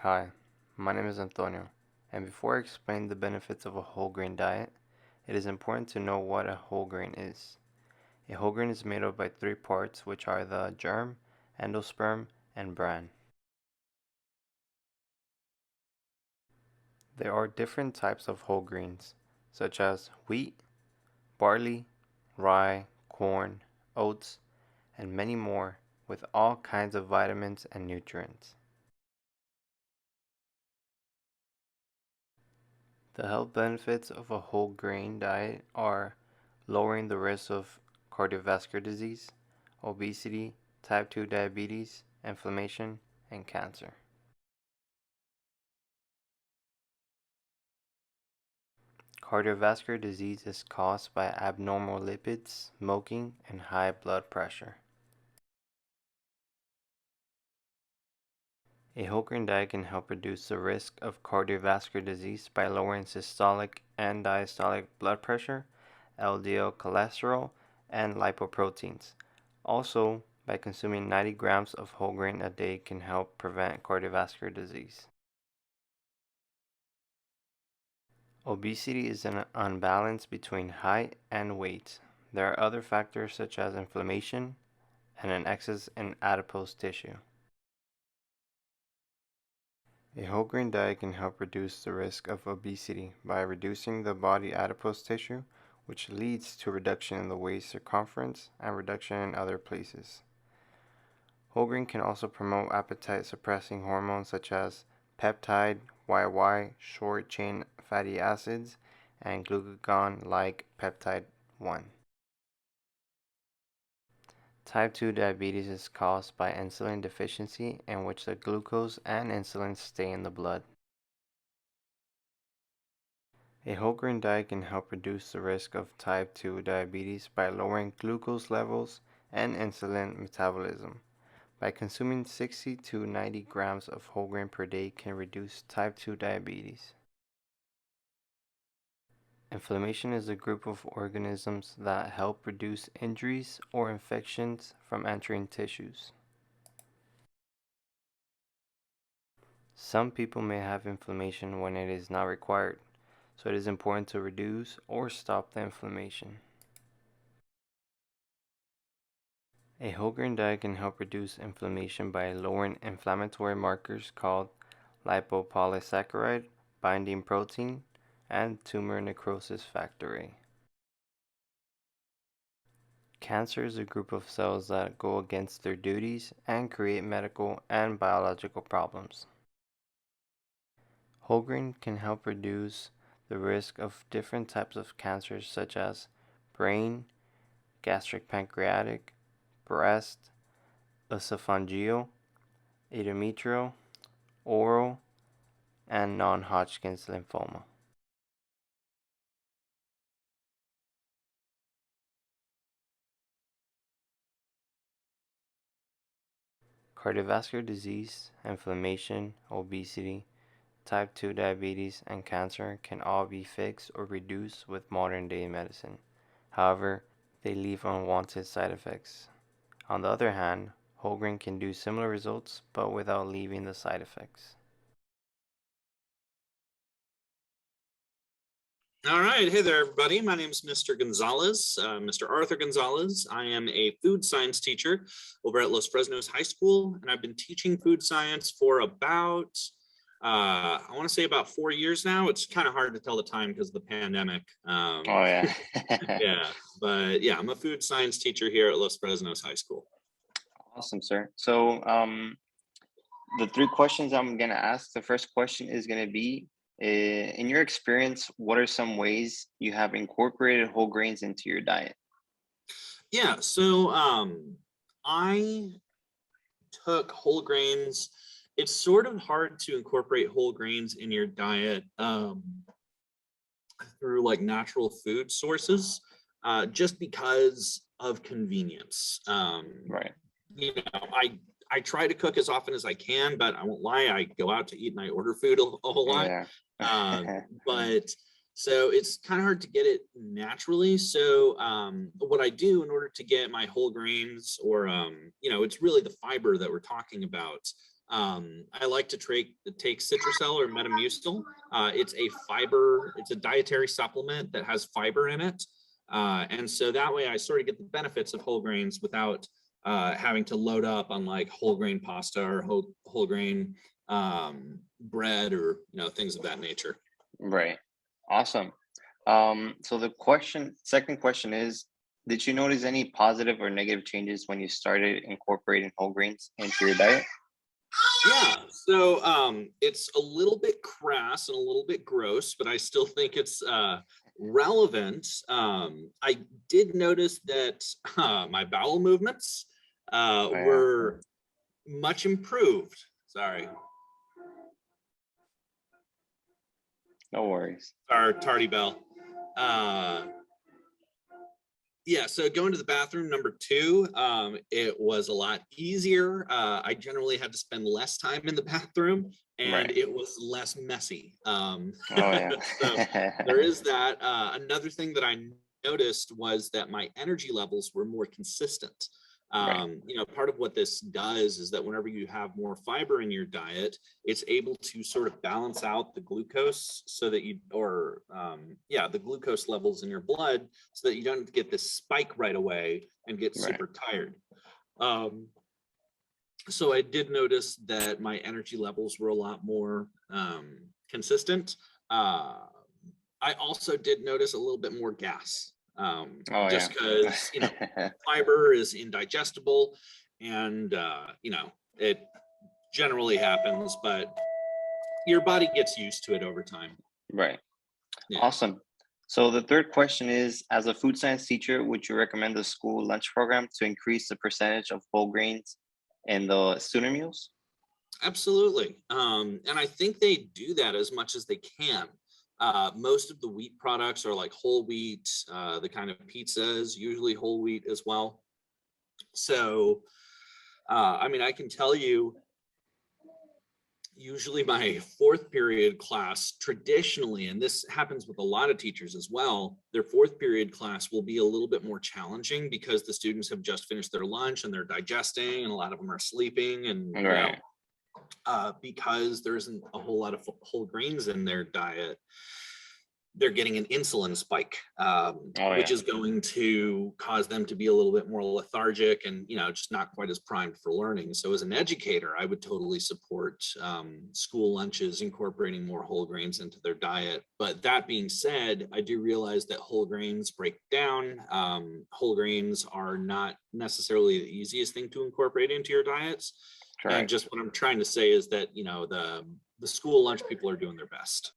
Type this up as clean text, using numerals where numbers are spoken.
Hi, my name is Antonio, and before I explain the benefits of a whole grain diet, it is important to know what a whole grain is. A whole grain is made up by three parts, which are the germ, endosperm, and bran. There are different types of whole grains, such as wheat, barley, rye, corn, oats, and many more, with all kinds of vitamins and nutrients. The health benefits of a whole grain diet are lowering the risk of cardiovascular disease, obesity, type 2 diabetes, inflammation, and cancer. Cardiovascular disease is caused by abnormal lipids, smoking, and high blood pressure. A whole grain diet can help reduce the risk of cardiovascular disease by lowering systolic and diastolic blood pressure, LDL cholesterol, and lipoproteins. Also, by consuming 90 grams of whole grain a day can help prevent cardiovascular disease. Obesity is an unbalance between height and weight. There are other factors such as inflammation and an excess in adipose tissue. A whole grain diet can help reduce the risk of obesity by reducing the body adipose tissue, which leads to reduction in the waist circumference and reduction in other places. Whole grain can also promote appetite suppressing hormones such as peptide, YY, short chain fatty acids, and glucagon like peptide 1. Type 2 diabetes is caused by insulin deficiency, in which the glucose and insulin stay in the blood. A whole grain diet can help reduce the risk of type 2 diabetes by lowering glucose levels and insulin metabolism. By consuming 60 to 90 grams of whole grain per day can reduce type 2 diabetes. Inflammation is a group of organisms that help reduce injuries or infections from entering tissues. Some people may have inflammation when it is not required, so it is important to reduce or stop the inflammation. A whole grain diet can help reduce inflammation by lowering inflammatory markers called lipopolysaccharide binding protein and tumor necrosis factor A. Cancer is a group of cells that go against their duties and create medical and biological problems. Whole grain can help reduce the risk of different types of cancers such as brain, gastric pancreatic, breast, esophageal, endometrial, oral, and non-Hodgkin's lymphoma. Cardiovascular disease, inflammation, obesity, type 2 diabetes, and cancer can all be fixed or reduced with modern day medicine. However, they leave unwanted side effects. On the other hand, whole grain can do similar results but without leaving the side effects. All right. Hey there, everybody. My name is Mr. Gonzalez, Mr. Arthur Gonzalez. I am a food science teacher over at Los Fresnos High School, and I've been teaching food science for about, I want to say about 4 years now. It's kind of hard to tell the time because of the pandemic. Oh, yeah. Yeah, but yeah, I'm a food science teacher here at Los Fresnos High School. Awesome, sir. So, the three questions I'm going to ask, the first question is going to be in your experience, what are some ways you have incorporated whole grains into your diet? Yeah, so I took whole grains. It's sort of hard to incorporate whole grains in your diet through like natural food sources, just because of convenience. Right. You know, I try to cook as often as I can, but I won't lie, I go out to eat and I order food a whole lot. Yeah. But so it's kind of hard to get it naturally. So what I do in order to get my whole grains, or it's really the fiber that we're talking about. I like to take Citrusel or Metamucil. It's a dietary supplement that has fiber in it. And so that way I sort of get the benefits of whole grains without having to load up on like whole grain pasta or whole grain bread or things of that nature. Right. Awesome. So the second question is, did you notice any positive or negative changes when you started incorporating whole grains into your diet? Yeah, so it's a little bit crass and a little bit gross, but I still think it's relevant. I did notice that my bowel movements Oh, yeah. were much improved. Sorry, No worries. our tardy bell. Uh, yeah, so going to the bathroom, number two, it was a lot easier. I generally had to spend less time in the bathroom and Right. it was less messy. Oh, So yeah. there is that. Another thing that I noticed was that my energy levels were more consistent. Right. Part of what this does is that whenever you have more fiber in your diet, it's able to sort of balance out the glucose so that the glucose levels in your blood so that you don't get this spike right away and get Right. super tired. Um, so I did notice that my energy levels were a lot more consistent. I also did notice a little bit more gas, Oh, just yeah. because fiber is indigestible, and it generally happens, but your body gets used to it over time. Right. Yeah. Awesome. So the third question is, as a food science teacher, would you recommend the school lunch program to increase the percentage of whole grains in the student meals? Absolutely. And I think they do that as much as they can. Most of the wheat products are like whole wheat, the kind of pizzas, usually whole wheat as well. So, I can tell you, usually my fourth period class traditionally, and this happens with a lot of teachers as well, their fourth period class will be a little bit more challenging because the students have just finished their lunch and they're digesting, and a lot of them are sleeping, and Right. because there isn't a whole lot of whole grains in their diet, they're getting an insulin spike, Oh, which yeah. is going to cause them to be a little bit more lethargic and just not quite as primed for learning. So as an educator, I would totally support school lunches incorporating more whole grains into their diet. But that being said, I do realize that whole grains break down. Whole grains are not necessarily the easiest thing to incorporate into your diets. And Correct. just what I'm trying to say is that the school lunch people are doing their best.